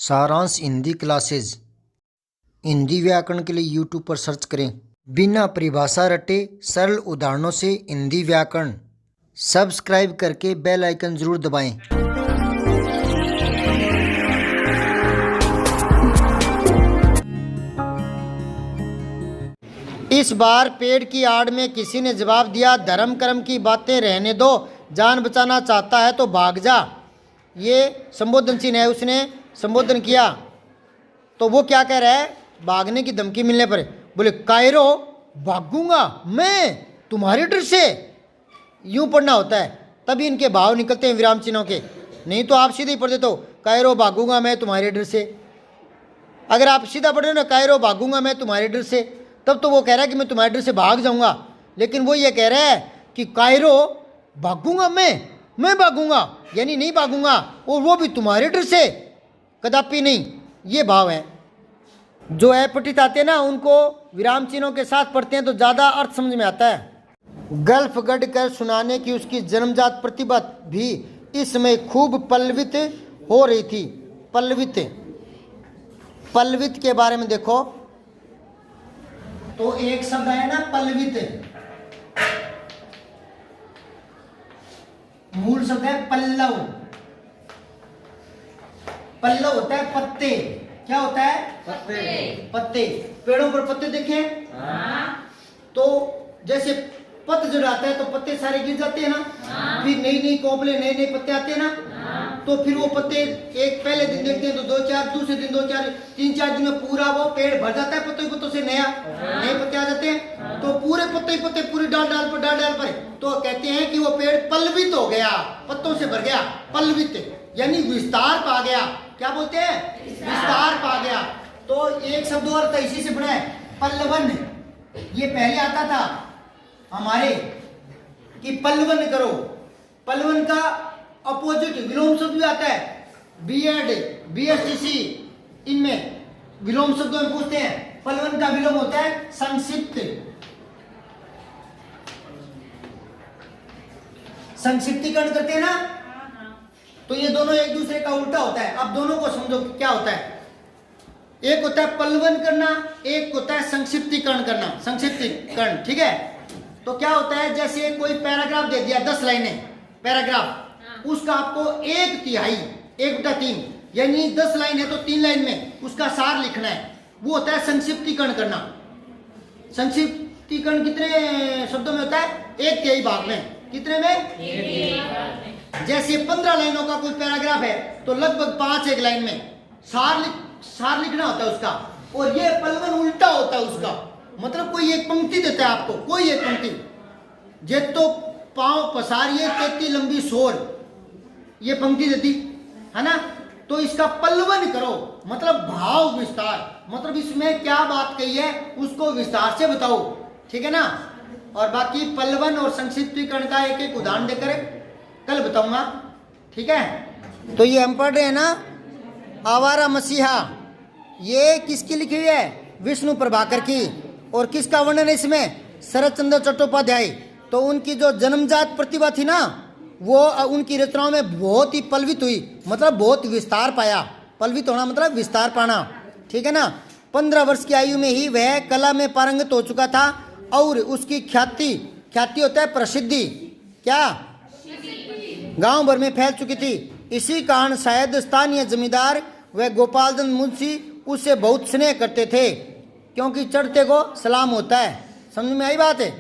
सारांश हिंदी क्लासेज हिंदी व्याकरण के लिए यूट्यूब पर सर्च करें। बिना परिभाषा रटे सरल उदाहरणों से हिंदी व्याकरण। सब्सक्राइब करके बेल आइकन जरूर दबाएं। इस बार पेड़ की आड़ में किसी ने जवाब दिया, धर्म कर्म की बातें रहने दो, जान बचाना चाहता है तो भाग जा। ये संबोधन चिन्ह है, उसने संबोधन किया तो वो क्या कह रहा है, भागने की धमकी मिलने पर बोले कायरो भागूंगा मैं तुम्हारे डर से। यूं पढ़ना होता है, तभी इनके भाव निकलते हैं विराम चिन्हों के, नहीं तो आप सीधे ही पढ़ देते हो कायरो भागूंगा मैं तुम्हारे डर से। अगर आप सीधा पढ़ रहे हो ना कायरो भागूंगा मैं तुम्हारे डर से, तब तो वो कह रहा है कि मैं तुम्हारे डर से भाग जाऊंगा। लेकिन वो ये कह रहा है कि कायरो भागूंगा मैं भागूंगा यानी नहीं भागूंगा, और वो भी तुम्हारे डर से, कदापि नहीं। ये भाव है। जो है पठित आते हैं ना, उनको विराम चिन्हों के साथ पढ़ते हैं तो ज़्यादा अर्थ समझ में आता है। गल्फ गढ़ कर सुनाने की उसकी जन्मजात प्रतिभा भी इस समय खूब पल्लवित हो रही थी। पल्लवित के बारे में देखो तो एक शब्द है ना पल्लवित, मूल शब्द है पल्लव। पल्लव होता है पत्ते। क्या होता है? पत्ते। पेड़ों पर पत्ते देखे? तो जैसे पतझड़ आता है तो पत्ते सारे गिर जाते हैं ना, फिर नई नई कोपले नए नए पत्ते आते हैं ना, तो फिर वो पत्ते एक पहले दिन देखते हैं तो 2-4, दूसरे दिन 2-4, 3-4 दिन में पूरा वो पेड़ भर जाता है पत्तों से, नए पत्ते आ जाते हैं। तो पूरे पत्ते पूरी डाल पर तो कहते हैं कि वो पेड़ पल्लवित हो गया, पत्तों से भर गया। पल्लवित यानी विस्तार पा गया। क्या बोलते हैं? विस्तार पा गया। तो एक शब्द और था इसी से बना है पल्लवन। ये पहले आता था हमारे कि पल्लवन करो। पल्लवन का अपोजिट विलोम शब्द भी आता है, बीएड बीएसटीसी, इनमें विलोम शब्दों में पूछते हैं। पल्लवन का विलोम होता है संक्षिप्त। संक्षिप्तीकरण करते हैं ना, तो ये दोनों एक दूसरे का उल्टा होता है। अब दोनों को समझो क्या होता है। एक होता है पल्लवन करना, एक होता है संक्षिप्तीकरण करना। संक्षिप्तीकरण, ठीक है। तो क्या होता है, जैसे कोई पैराग्राफ दे दिया 10 लाइनें पैराग्राफ, उसका आपको 1/3 1/3 यानी 10 लाइन है तो 3 लाइन में उसका सार लिखना है, वो होता है संक्षिप्तीकरण करना। संक्षिप्तीकरण कितने शब्दों में होता है? 1/3 भाग में। कितने में? जैसे 15 लाइनों का कोई पैराग्राफ है तो लगभग 5 लाइन में सार लिखना होता है उसका। और ये पल्लवन उल्टा होता है उसका, मतलब कोई एक पंक्ति देता है आपको, कोई एक पंक्ति, जे तो पांव पसारिए तेती लंबी सोर, ये पंक्ति देती है ना। तो इसका पल्लवन करो मतलब भाव विस्तार, मतलब इसमें क्या बात कही है उसको विस्तार से बताओ, ठीक है ना। और बाकी पल्लवन और संक्षिप्तीकरण का एक एक उदाहरण देकर कल बताऊंगा, ठीक है। तो ये हम पढ़ रहे हैं ना आवारा मसीहा, ये किसकी लिखी हुई है? विष्णु प्रभाकर की। और किसका वर्णन है इसमें? शरत चंद्र चट्टोपाध्याय। तो उनकी जो जन्मजात प्रतिभा थी ना, वो उनकी रचनाओं में बहुत ही पल्लवित हुई, मतलब बहुत विस्तार पाया। पल्लवित होना मतलब विस्तार पाना, ठीक है ना। 15 वर्ष की आयु में ही वह कला में पारंगत हो चुका था और उसकी ख्याति होता है प्रसिद्धि, क्या गांव भर में फैल चुकी थी। इसी कारण शायद स्थानीय जमींदार व गोपालचंद मुंशी उससे बहुत स्नेह करते थे, क्योंकि चढ़ते को सलाम होता है। समझ में आई बात है?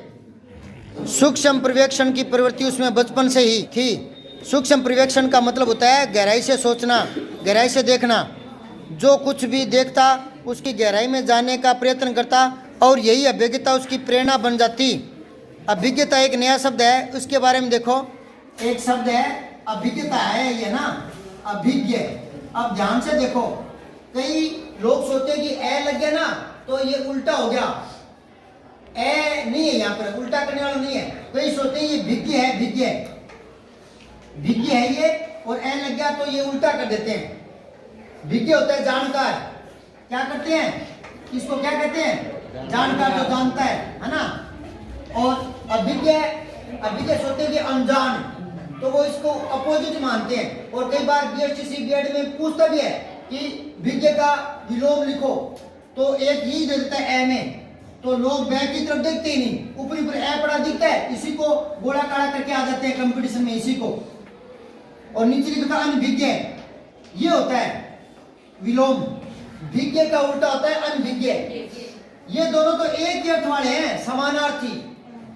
सूक्ष्म पर्यवेक्षण की प्रवृत्ति उसमें बचपन से ही थी। सूक्ष्म पर्यवेक्षण का मतलब होता है गहराई से सोचना, गहराई से देखना। जो कुछ भी देखता उसकी गहराई में जाने का प्रयत्न करता, और यही अभिज्ञता उसकी प्रेरणा बन जाती। अभिज्ञता एक नया शब्द है, उसके बारे में देखो। एक शब्द है अभिज्ञता है ये ना, अभिज्ञ। अब ध्यान से देखो, कई लोग सोचते हैं कि ए लग गया ना तो ये उल्टा हो गया। ए नहीं है, यहाँ पर उल्टा करने वाला नहीं है। कई सोचते हैं ये भिज्ञ है, भिज्ञ है ये, और ए लग गया तो ये उल्टा कर देते हैं। भिज्ञ होता है जानकार। क्या करते हैं इसको? क्या कहते हैं? जानकार, जो जानता है ना। और अभिज्ञ सोचते हैं कि अनजान, तो वो इसको अपोजिट मानते हैं। और कई बार बीएसटीसी बीएड में पूछता भी है कि विज्ञ का विलोम लिखो तो एक ही दे देता है ए में, तो लोग बैक की तरफ देखते ही नहीं, ऊपर ऊपर ए पड़ा दिखता है, इसी को गोला काला करके आ जाते हैं कंपटीशन में इसी को। और नीचे लिखा था अनभिज्ञ, ये होता है विलोम, विज्ञ का उल्टा होता है अनभिज्ञ। ये दोनों तो एक ही अर्थ वाले हैं, समानार्थी।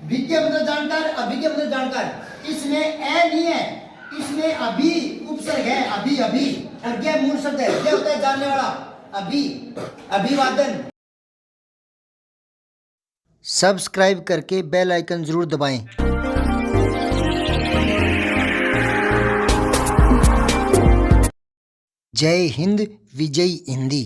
विज्ञ मतलब जानकार, अभिज्ञ मतलब जानकार। इसमें ए नहीं है, इसमें अभी उपसर्ग है, अभी अभी, और ज्ञ मूल शब्द है, ज्ञ होता है जानने वाला, अभी, अभिवादन। सब्सक्राइब करके बेल आइकन जरूर दबाएं। जय हिंद, विजय हिंदी।